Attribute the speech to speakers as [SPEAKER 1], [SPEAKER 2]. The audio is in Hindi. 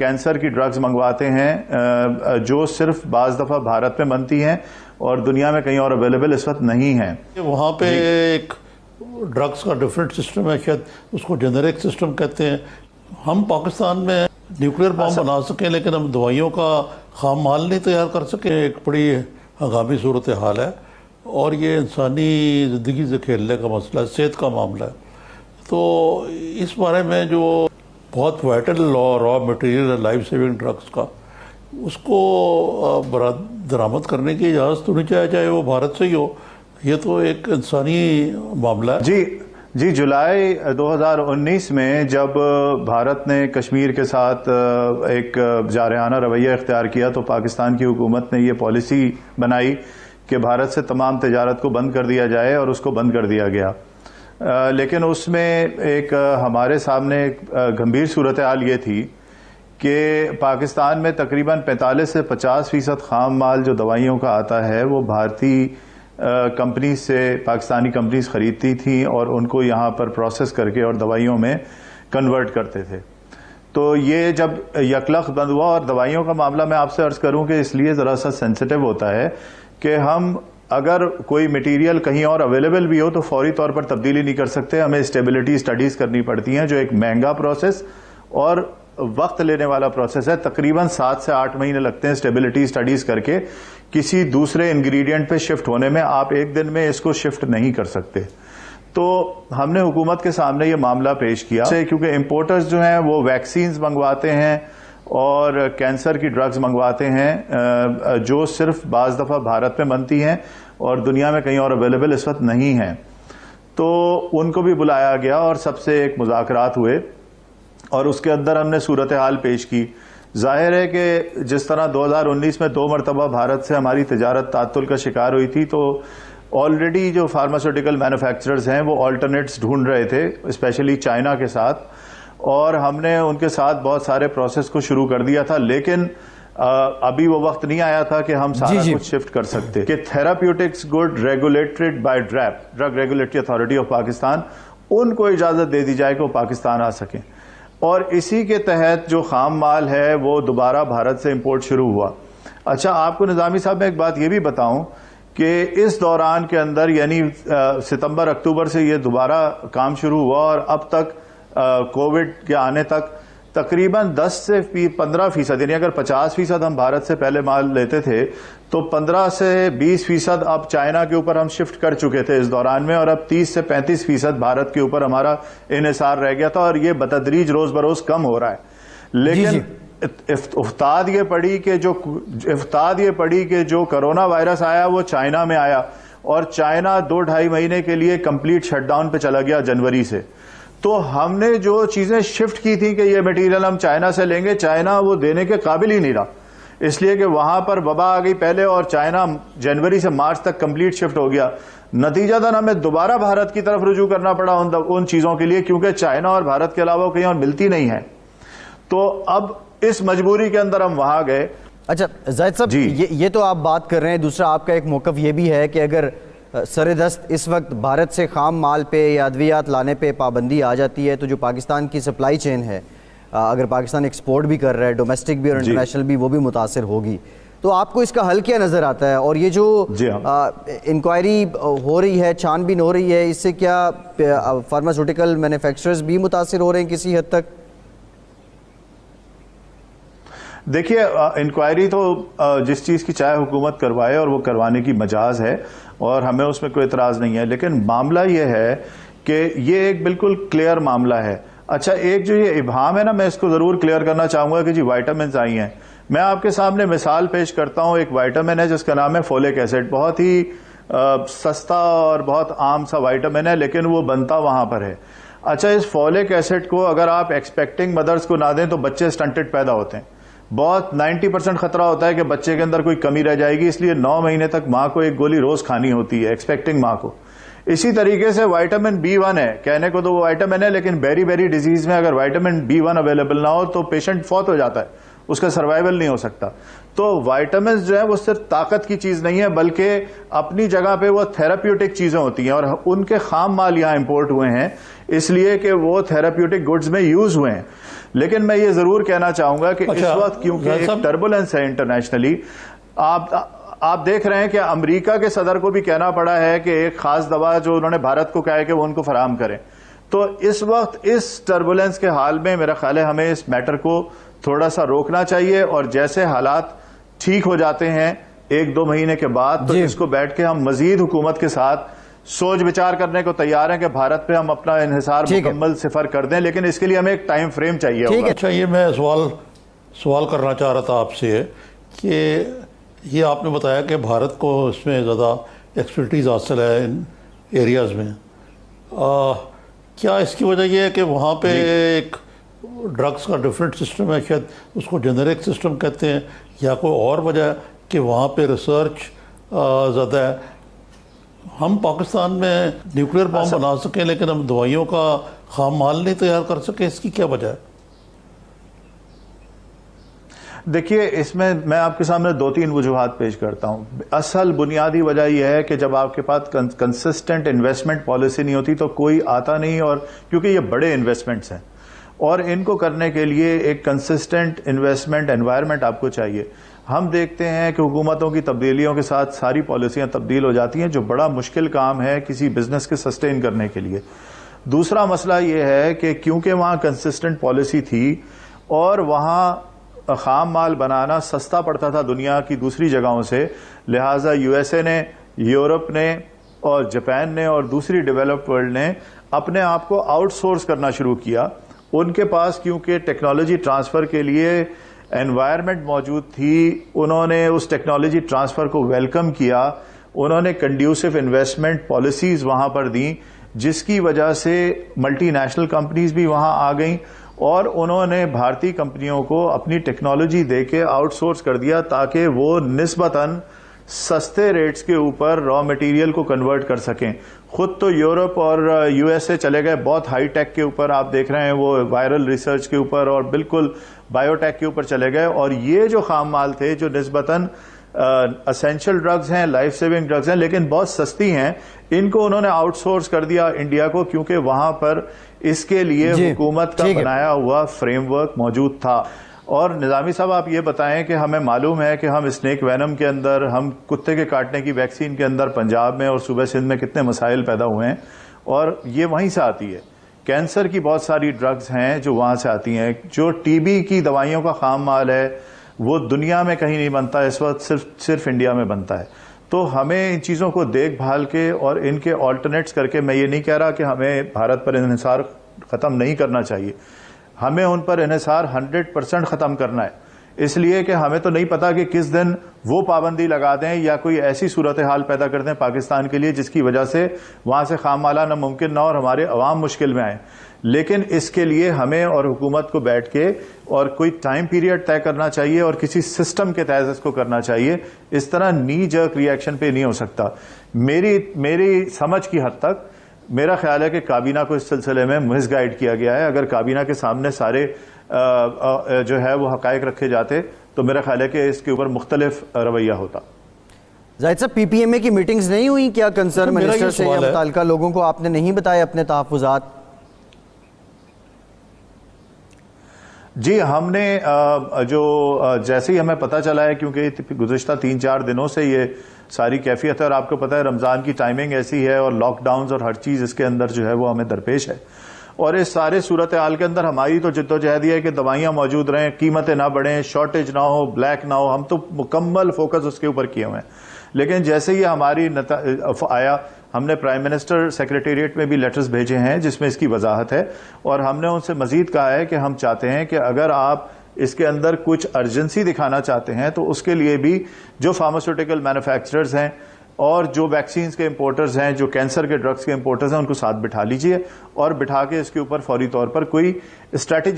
[SPEAKER 1] कैंसर की ड्रग्स मंगवाते हैं जो सिर्फ बाज़ दफ़ा भारत में बनती हैं और दुनिया में कहीं और अवेलेबल इस वक्त नहीं है।
[SPEAKER 2] वहाँ पे एक ड्रग्स का डिफरेंट सिस्टम है, शायद उसको जेनेरिक सिस्टम कहते हैं। हम पाकिस्तान में न्यूक्लियर बम बना सकें लेकिन हम दवाइयों का खाम माल नहीं तैयार कर सके, एक बड़ी हंगामी सूरत हाल है और ये इंसानी ज़िंदगी से खेलने का मसला है, सेहत का मामला है। तो इस बारे में जो बहुत vital raw material life saving drugs का, उसको दरामद करने की इजाज़त होनी चाहिए, चाहे वो भारत से ही हो। ये तो एक इंसानी मामला है।
[SPEAKER 1] जी, जुलाई 2019 में जब भारत ने कश्मीर के साथ एक जारहाना रवैया इख्तियार किया तो पाकिस्तान की हुकूमत ने ये पॉलिसी बनाई कि भारत से तमाम तिजारत को बंद कर दिया जाए और उसको बंद कर दिया गया। लेकिन उसमें एक हमारे सामने गंभीर सूरत हाल ये थी कि पाकिस्तान में तकरीबन 45 से 50% खाम माल जो दवाइयों का आता है वो भारतीय कंपनी से पाकिस्तानी कंपनीज खरीदती थी और उनको यहाँ पर प्रोसेस करके और दवाइयों में कन्वर्ट करते थे। तो ये जब यकलख बंद हुआ, और दवाइयों का मामला मैं आपसे अर्ज करूं कि इसलिए ज़रा सा सेंसिटिव होता है कि हम अगर कोई मटेरियल कहीं और अवेलेबल भी हो तो फौरी तौर पर तब्दीली नहीं कर सकते, हमें स्टेबिलिटी स्टडीज़ करनी पड़ती हैं, जो एक महंगा प्रोसेस और वक्त लेने वाला प्रोसेस है। तकरीबन 7 से 8 महीने लगते हैं स्टेबिलिटी स्टडीज करके किसी दूसरे इंग्रेडिएंट पे शिफ्ट होने में। आप एक दिन में इसको शिफ्ट नहीं कर सकते। तो हमने हुकूमत के सामने ये मामला पेश किया, क्योंकि इंपोर्टर्स जो हैं वो वैक्सीन्स मंगवाते हैं और कैंसर की ड्रग्स मंगवाते हैं जो सिर्फ बाज़ दफ़ा भारत में बनती हैं और दुनिया में कहीं और अवेलेबल इस वक्त नहीं है। तो उनको भी बुलाया गया और सबसे एक मुज़ाकरात हुए और उसके अंदर हमने सूरत हाल पेश की। जाहिर है कि जिस तरह 2019 में 2 मरतबा भारत से हमारी तिजारत तातुल का शिकार हुई थी, तो ऑलरेडी जो फार्मास्यूटिकल मैन्युफैक्चरर्स हैं वो ऑल्टरनेट्स ढूंढ रहे थे, स्पेशली चाइना के साथ, और हमने उनके साथ बहुत सारे प्रोसेस को शुरू कर दिया था। लेकिन अभी वो वक्त नहीं आया था कि हम सारा कुछ शिफ्ट कर सकते। कि therapeutics good regulated by DRAP, drug regulatory authority of Pakistan, उनको इजाजत दे दी जाए कि वो पाकिस्तान आ सकें, और इसी के तहत जो खाम माल है वो दोबारा भारत से इंपोर्ट शुरू हुआ। अच्छा, आपको निजामी साहब मैं एक बात ये भी बताऊं कि इस दौरान के अंदर यानी सितंबर अक्टूबर से ये दोबारा काम शुरू हुआ और अब तक कोविड के आने तक तकरीबन 10 से 15%, यानी अगर 50% हम भारत से पहले माल लेते थे तो 15 से 20% अब चाइना के ऊपर हम शिफ्ट कर चुके थे इस दौरान में, और अब 30 से 35% भारत के ऊपर हमारा इन्हिसार रह गया था, और ये बतदरीज रोज बरोज कम हो रहा है। लेकिन इफ्ताद ये पड़ी कि जो कोरोना वायरस आया वो चाइना में आया, और चाइना 2-2.5 महीने के लिए कंप्लीट शटडाउन पे चला गया जनवरी से। तो हमने जो चीजें शिफ्ट की थी कि ये मटेरियल हम चाइना से लेंगे, चाइना वो देने के काबिल ही नहीं रहा, इसलिए कि वहां पर वबा आ गई पहले, और चाइना जनवरी से मार्च तक कंप्लीट शिफ्ट हो गया। नतीजतन हमें दोबारा भारत की तरफ रुजू करना पड़ा उन चीजों के लिए, क्योंकि चाइना और भारत के अलावा कहीं और मिलती नहीं है। तो अब इस मजबूरी के अंदर हम वहां गए।
[SPEAKER 3] अच्छा जाहिद साहब, ये तो आप बात कर रहे हैं, दूसरा आपका एक मौक़िफ़ ये भी है कि अगर सरेदस्त इस वक्त भारत से खाम माल पे या अद्वियात लाने पे पाबंदी आ जाती है तो जो पाकिस्तान की सप्लाई चेन है, अगर पाकिस्तान एक्सपोर्ट भी कर रहा है, डोमेस्टिक भी और इंटरनेशनल भी, वो भी मुतासर होगी। तो आपको इसका हल क्या नज़र आता है? और ये जो इंक्वायरी हो रही है, छानबीन हो रही है, इससे क्या फार्मास्यूटिकल मैन्युफैक्चरर्स भी मुतासर हो रहे हैं किसी हद तक?
[SPEAKER 1] देखिए, इंक्वायरी तो जिस चीज़ की चाहे हुकूमत करवाए और वो करवाने की मजाज है और हमें उसमें कोई एतराज़ नहीं है, लेकिन मामला ये है कि ये एक बिल्कुल क्लियर मामला है। अच्छा, एक जो ये इबहाम है ना, मैं इसको ज़रूर क्लियर करना चाहूँगा कि जी वाइटामिन आई हैं। मैं आपके सामने मिसाल पेश करता हूँ। एक वाइटामिन है जिसका नाम है फोलिक एसिड, बहुत ही सस्ता और बहुत आम सा वाइटामिन है, लेकिन वो बनता वहाँ पर है। अच्छा, इस फोलिक एसिड को अगर आप एक्सपेक्टिंग मदर्स को ना दें तो बच्चे स्टंटेड पैदा होते हैं। बहुत 90% खतरा होता है कि बच्चे के अंदर कोई कमी रह जाएगी, इसलिए 9 महीने तक माँ को एक गोली रोज खानी होती है, एक्सपेक्टिंग माँ को। इसी तरीके से विटामिन B1 है, कहने को तो वो विटामिन है, लेकिन बेरी डिजीज में अगर विटामिन B1 अवेलेबल ना हो तो पेशेंट फौत हो जाता है, उसका सर्वाइवल नहीं हो सकता। तो विटामिन जो है वो सिर्फ ताकत की चीज नहीं है, बल्कि अपनी जगह पे वो थेराप्यूटिक चीजें होती हैं, और उनके खाम माल यहाँ इंपोर्ट हुए हैं इसलिए कि वो थेराप्यूटिक गुड्स में यूज हुए हैं। लेकिन मैं ये जरूर कहना चाहूंगा कि इस वक्त क्योंकि एक टर्बुलेंस है इंटरनेशनली, आप देख रहे हैं कि अमेरिका के सदर को भी कहना पड़ा है कि एक खास दवा जो उन्होंने भारत को कहा है कि वो उनको फराहम करें। तो इस वक्त इस टर्बुलेंस के हाल में मेरा ख्याल है हमें इस मैटर को थोड़ा सा रोकना चाहिए, और जैसे हालात ठीक हो जाते हैं 1-2 महीने के बाद, तो इसको बैठ के हम मजीद हुकूमत के साथ सोच विचार करने को तैयार हैं कि भारत पे हम अपना इन्हिसार मुकम्मल सिफर कर दें, लेकिन इसके लिए हमें एक टाइम फ्रेम चाहिए।
[SPEAKER 2] अच्छा, ये मैं सवाल करना चाह रहा था आपसे कि ये आपने बताया कि भारत को इसमें ज़्यादा एक्सपर्टीज़ हासिल है इन एरियाज़ में। क्या इसकी वजह यह है कि वहाँ पे एक ड्रग्स का डिफरेंट सिस्टम है, शायद उसको जेनेरिक सिस्टम कहते हैं, या कोई और वजह कि वहाँ पे रिसर्च ज़्यादा है? हम पाकिस्तान में न्यूक्लियर बम बना सकें लेकिन हम दवाइयों का खाम माल नहीं तैयार कर सके, इसकी क्या वजह है?
[SPEAKER 1] देखिए, इसमें मैं आपके सामने 2-3 वजूहात पेश करता हूं। असल बुनियादी वजह यह है कि जब आपके पास कंसिस्टेंट इन्वेस्टमेंट पॉलिसी नहीं होती तो कोई आता नहीं, और क्योंकि ये बड़े इन्वेस्टमेंट्स हैं और इनको करने के लिए एक कंसिस्टेंट इन्वेस्टमेंट एनवायरनमेंट आपको चाहिए। हम देखते हैं कि हुकूमतों की तब्दीलियों के साथ सारी पॉलिसियां तब्दील हो जाती हैं, जो बड़ा मुश्किल काम है किसी बिजनेस के सस्टेन करने के लिए। दूसरा मसला यह है कि क्योंकि वहां कंसिस्टेंट पॉलिसी थी और वहां खाम माल बनाना सस्ता पड़ता था दुनिया की दूसरी जगहों से, लिहाजा यूएसए ने, यूरोप ने और जापान ने और दूसरी डेवलप्ड वर्ल्ड ने अपने आप को आउटसोर्स करना शुरू किया। उनके पास क्योंकि टेक्नोलॉजी ट्रांसफर के लिए एनवायरनमेंट मौजूद थी, उन्होंने उस टेक्नोलॉजी ट्रांसफर को वेलकम किया, उन्होंने कंड्यूसिव इन्वेस्टमेंट पॉलिसीज वहां पर दी, जिसकी वजह से मल्टीनेशनल कंपनीज भी वहां आ गईं और उन्होंने भारतीय कंपनियों को अपनी टेक्नोलॉजी देके आउटसोर्स कर दिया ताकि वो निस्बतन सस्ते रेट्स के ऊपर रॉ मटेरियल को कन्वर्ट कर सकें। खुद तो यूरोप और यूएसए चले गए बहुत हाई टेक के ऊपर, आप देख रहे हैं वो वायरल रिसर्च के ऊपर और बिल्कुल बायोटेक के ऊपर चले गए, और ये जो खाम माल थे जो निस्बतन असेंशियल ड्रग्स हैं, लाइफ सेविंग ड्रग्स हैं, लेकिन बहुत सस्ती हैं, इनको उन्होंने आउटसोर्स कर दिया इंडिया को, क्योंकि वहां पर इसके लिए हुकूमत का बनाया हुआ फ्रेमवर्क मौजूद था। और निजामी साहब, आप ये बताएं कि हमें मालूम है कि हम स्नेक वेनम के अंदर, हम कुत्ते के काटने की वैक्सीन के अंदर पंजाब में और सूबे सिंध में कितने मसाइल पैदा हुए हैं, और ये वहीं से आती है। कैंसर की बहुत सारी ड्रग्स हैं जो वहां से आती हैं। जो टीबी की दवाइयों का खाम माल है वो दुनिया में कहीं नहीं बनता, इस वक्त सिर्फ इंडिया में बनता है। तो हमें इन चीज़ों को देखभाल के और इनके ऑल्टरनेट्स करके, मैं ये नहीं कह रहा कि हमें भारत पर इन्हिसार ख़त्म नहीं करना चाहिए, हमें उन पर इन्हिसार 100% ख़त्म करना है, इसलिए कि हमें तो नहीं पता कि किस दिन वो पाबंदी लगा दें या कोई ऐसी सूरत हाल पैदा कर दें पाकिस्तान के लिए जिसकी वजह से वहाँ से खाम माल आना मुमकिन ना और हमारे अवाम मुश्किल में आए। लेकिन इसके लिए हमें और हुकूमत को बैठ के और कोई टाइम पीरियड तय करना चाहिए और किसी सिस्टम के तहत इसको करना चाहिए। इस तरह नी जर्क रिएक्शन पे नहीं हो सकता। मेरी समझ की हद तक मेरा ख्याल है कि काबीना को इस सिलसिले में मिसगाइड किया गया है। अगर काबीना के सामने सारे जो है वो हकायक रखे जाते तो मेरा ख्याल है कि इसके ऊपर मुख्तलिफ रवैया होता।
[SPEAKER 3] जाहिद साहब, पीपीएमए की मीटिंग्स नहीं हुई क्या कंसर्न मिनिस्टर से या मुताल्लिका लोगों को आपने नहीं बताए अपने तहफ़्फ़ुज़ात?
[SPEAKER 1] जी, हमने जो जैसे ही हमें पता चला है, क्योंकि गुज़िश्ता 3-4 दिनों से ये सारी कैफियत है और आपको पता है रमज़ान की टाइमिंग ऐसी है और लॉकडाउन और हर चीज़ इसके अंदर जो है वो हमें दरपेश है, और इस सारे सूरत हाल के अंदर हमारी तो जिद्दोजहद है कि दवाइयाँ मौजूद रहें, कीमतें ना बढ़ें, शॉर्टेज ना हो, ब्लैक ना हो, हम तो मुकम्मल फोकस उसके ऊपर किए हुए हैं। लेकिन जैसे ही हमारी आया, हमने प्राइम मिनिस्टर सेक्रेटेरिएट में भी लेटर्स भेजे हैं जिसमें इसकी वजाहत है, और हमने उनसे मजीद कहा है कि हम चाहते हैं कि अगर आप इसके अंदर कुछ अर्जेंसी दिखाना चाहते हैं तो उसके लिए भी जो फार्मास्यूटिकल मैन्युफैक्चरर्स हैं और जो वैक्सीन्स के इंपोर्टर्स हैं, जो कैंसर के ड्रग्स के इंपोर्टर्स हैं, उनको साथ बिठा लीजिए और बिठा के इसके ऊपर फौरी तौर पर कोई स्ट्रैटेजी